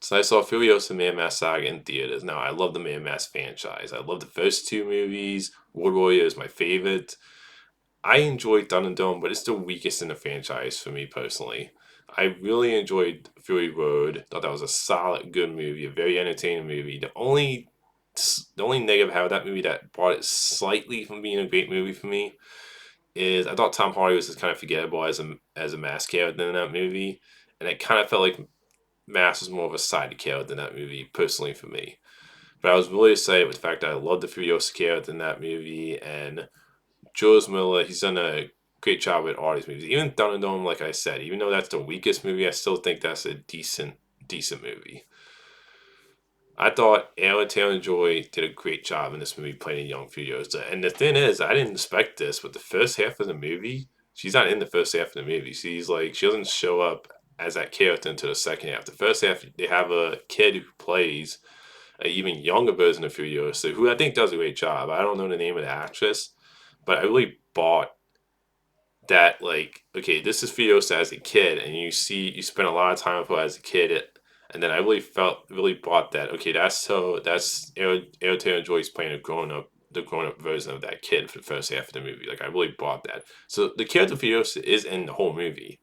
So I saw Furiosa and Man Mask Saga in theaters. Now I love the Man Mask franchise. I love the first two movies. World Warrior is my favorite. I enjoyed Thunderdome, but it's the weakest in the franchise for me personally. I really enjoyed Fury Road. Thought that was a solid, good movie, a very entertaining movie. The only negative about that movie that brought it slightly from being a great movie for me is I thought Tom Hardy was just kind of forgettable as a mask character in that movie, and it kind of felt like Mask was more of a side character in that movie, personally for me. But I was really excited with the fact that I loved the Furiosa character in that movie, and Jules Miller, he's done a great job with all these movies. Even Thunderdome, like I said, even though that's the weakest movie, I still think that's a decent movie. I thought Ella Taylor-Joy did a great job in this movie playing a young Furiosa. And the thing is, I didn't expect this, but the first half of the movie, she's not in the first half of the movie. She doesn't show up as that character until the second half. The first half, they have a kid who plays an even younger version of Furiosa, who I think does a great job. I don't know the name of the actress, but I really bought that, like, okay, this is Furiosa as a kid, and you spend a lot of time with her as a kid, and then I really bought that. Okay, that's Aaron Taylor Joyce playing the grown up version of that kid for the first half of the movie. Like I really bought that. So the character Furiosa is in the whole movie,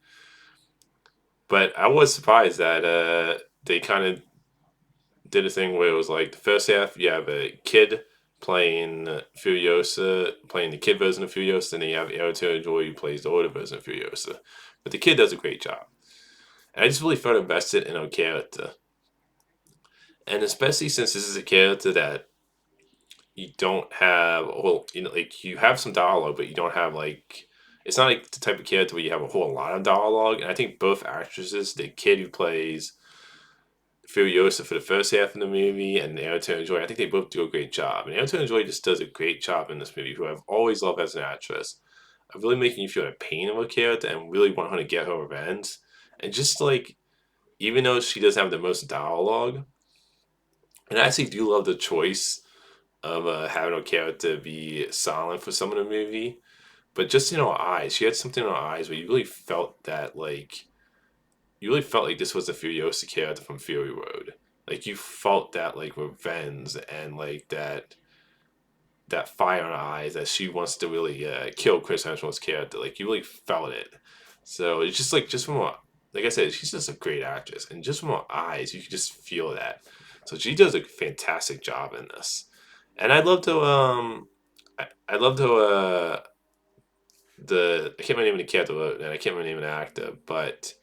but I was surprised that they kind of did a thing where it was like the first half you have a kid playing Furiosa, playing the kid version of Furiosa, and then you have Aaron Taylor Joy who plays the older version of Furiosa. But the kid does a great job. And I just really felt invested in her character. And especially since this is a character that you don't have, well, like you have some dialogue, but you don't have like, it's not like the type of character where you have a whole lot of dialogue. And I think both actresses, the kid who plays Furiosa for the first half of the movie and Aaron Taylor-Joy, I think they both do a great job. And Aaron Taylor-Joy just does a great job in this movie, who I've always loved as an actress, of really making you feel the pain of a character and really want her to get her revenge. And just like, even though she doesn't have the most dialogue, and I actually do love the choice of having a character be silent for some of the movie, but just in her eyes, she had something in her eyes where you really felt like this was a Furiosa character from Fury Road. Like you felt that like revenge and like that fire in her eyes that she wants to really kill Chris Hemsworth's character. Like you really felt it. So it's just just from her, like I said, she's just a great actress, and just from her eyes, you can just feel that. So she does a fantastic job in this, and I loved how I can't remember the name of the character and I can't remember the name of the actor, but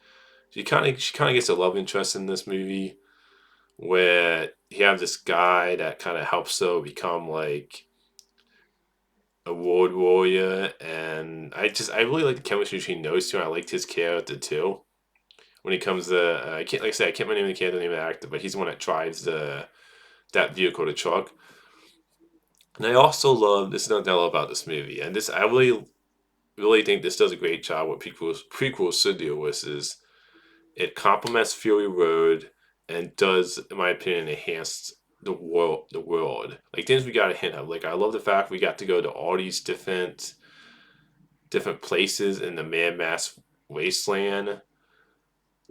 she kind of gets a love interest in this movie where you have this guy that kind of helps her become like a world warrior, and I really like the chemistry between those two. And I liked his character too. When it comes to I can't like I said I can't remember the character name of the actor, but he's the one that drives that vehicle, the truck. And I also love this is another thing I love about this movie, and this I really think this does a great job. What prequels should do with is it complements Fury Road and does, in my opinion, enhance the world. Like things we got a hint of. Like I love the fact we got to go to all these different places in the Mad Max wasteland.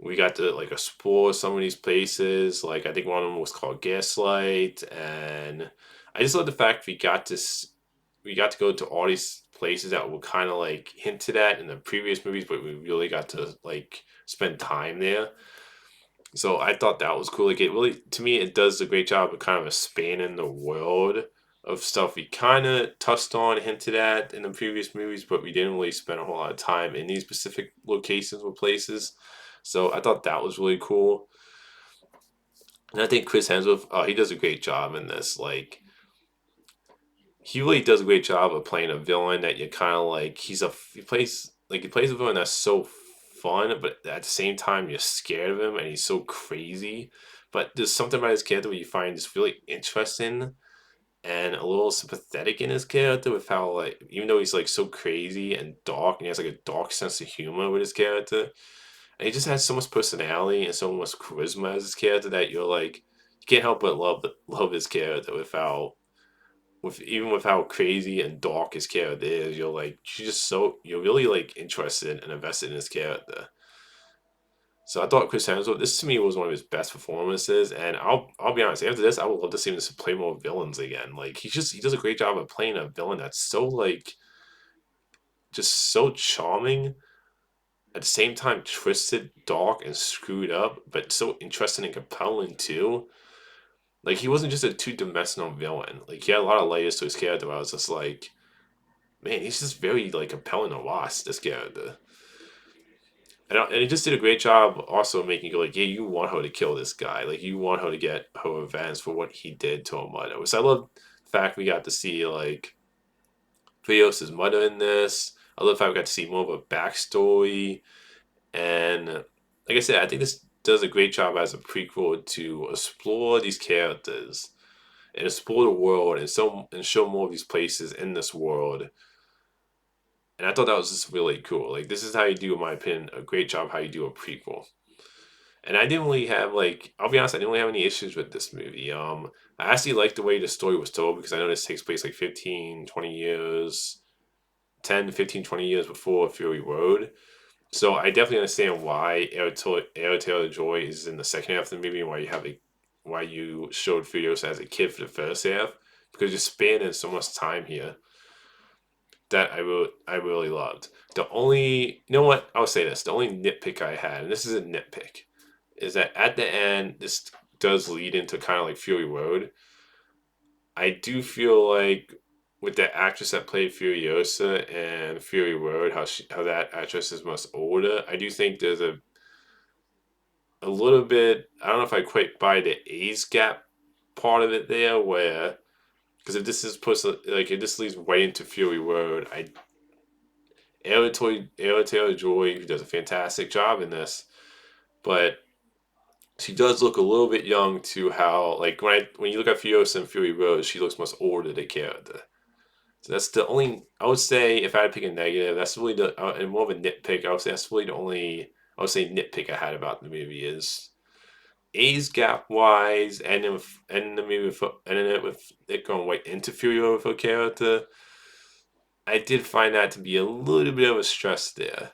We got to like explore some of these places. Like I think one of them was called Gaslight, and I just love the fact we got to go to all these places that were kind of like hinted at in the previous movies, but we really got to like spend time there. So I thought that was cool. Like it really, to me, it does a great job of kind of expanding the world of stuff we kind of touched on, hinted at in the previous movies, but we didn't really spend a whole lot of time in these specific locations or places. So I thought that was really cool. And I think Chris Hemsworth, he does a great job in this. Like he really does a great job of playing a villain that you kind of like. He plays a villain that's so fun, but at the same time you're scared of him, and he's so crazy. But there's something about his character where you find just really interesting and a little sympathetic in his character with how like even though he's like so crazy and dark, and he has like a dark sense of humor with his character, and he just has so much personality and so much charisma as his character that you're like you can't help but love his character with how crazy and dark his character is. You're really like interested and invested in his character. So I thought Chris Hemsworth, this to me was one of his best performances, and I'll be honest. After this, I would love to see him just play more villains again. Like he does a great job of playing a villain that's so like just so charming, at the same time twisted, dark, and screwed up, but so interesting and compelling too. Like he wasn't just a two-dimensional villain. Like he had a lot of layers to his character. I was just like, man, he's just very like compelling to watch this character. And he just did a great job also making you go like, yeah, you want her to kill this guy. Like you want her to get her revenge for what he did to her mother. So I love the fact we got to see like Furiosa's mother in this. I love the fact we got to see more of a backstory. And like I said, I think this does a great job as a prequel to explore these characters and explore the world and show more of these places in this world. And I thought that was just really cool. Like this is how you do, in my opinion, a great job how you do a prequel. And I didn't really have like I'll be honest, I didn't really have any issues with this movie. I actually liked the way the story was told because I know this takes place like 15, 20 years, 10, 15, 20 years before Fury Road. So I definitely understand why Aaron Taylor Joy is in the second half of the movie and why you showed Furiosa as a kid for the first half. Because you're spanning so much time here that I really loved. The only you know what, I'll say this, the only nitpick I had, and this is a nitpick, is that at the end, this does lead into kind of like Fury Road. I do feel like with the actress that played Furiosa and Fury Road, how that actress is much older. I do think there's a little bit. I don't know if I quite buy the age gap part of it there, where because if this is supposed to like if this leads right into Fury Road, Ella Taylor Joy does a fantastic job in this, but she does look a little bit young to how like when you look at Furiosa and Fury Road, she looks much older the character. So that's the only I would say if I had to pick a negative, that's really the and more of a nitpick. I would say that's really the only I would say nitpick I had about the movie is age gap wise, and then the movie and then with it going right into Fury Road for character. I did find that to be a little bit of a stress there.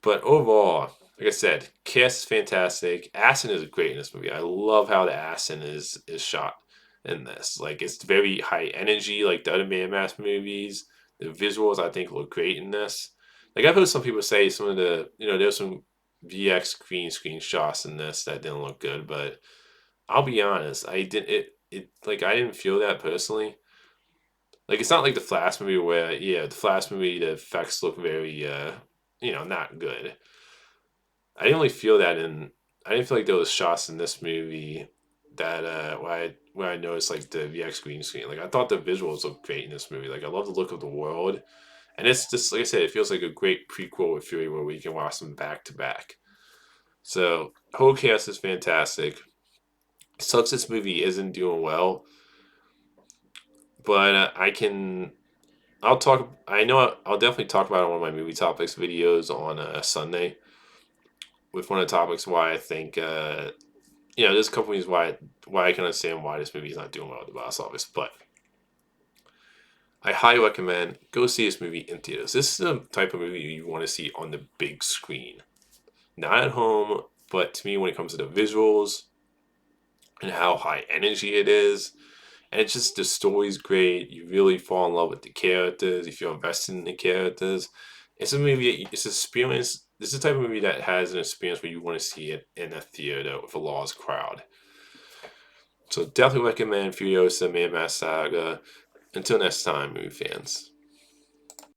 But overall, like I said, cast is fantastic. Aston is great in this movie. I love how the Aston is shot in this. Like it's very high energy, like the other Man Mask movies. The visuals I think look great in this. Like I've heard some people say some of the there's some VX green screen shots in this that didn't look good, but I'll be honest, I didn't it like I didn't feel that personally. Like it's not like the Flash movie where the Flash movie the effects look very not good. I didn't really feel that in. I didn't feel like there was shots in this movie that where I noticed like the VX green screen. Like I thought the visuals looked great in this movie. Like I love the look of the world, and it's just like I said, it feels like a great prequel with Fury where we can watch them back to back. So whole cast is fantastic. It sucks this movie isn't doing well, but I can. I'll talk. I know I'll definitely talk about it on one of my movie topics videos on Sunday with one of the topics why I think there's a couple reasons why I can understand why this movie is not doing well at the box office, but I highly recommend go see this movie in theaters. This is the type of movie you want to see on the big screen, not at home. But to me, when it comes to the visuals and how high energy it is, and it's just the story's great. You really fall in love with the characters. You feel invested in the characters. It's a movie. It's an experience. This is the type of movie that has an experience where you want to see it in a theater with a large crowd. So definitely recommend Furiosa, Man Mask Saga. Until next time, movie fans.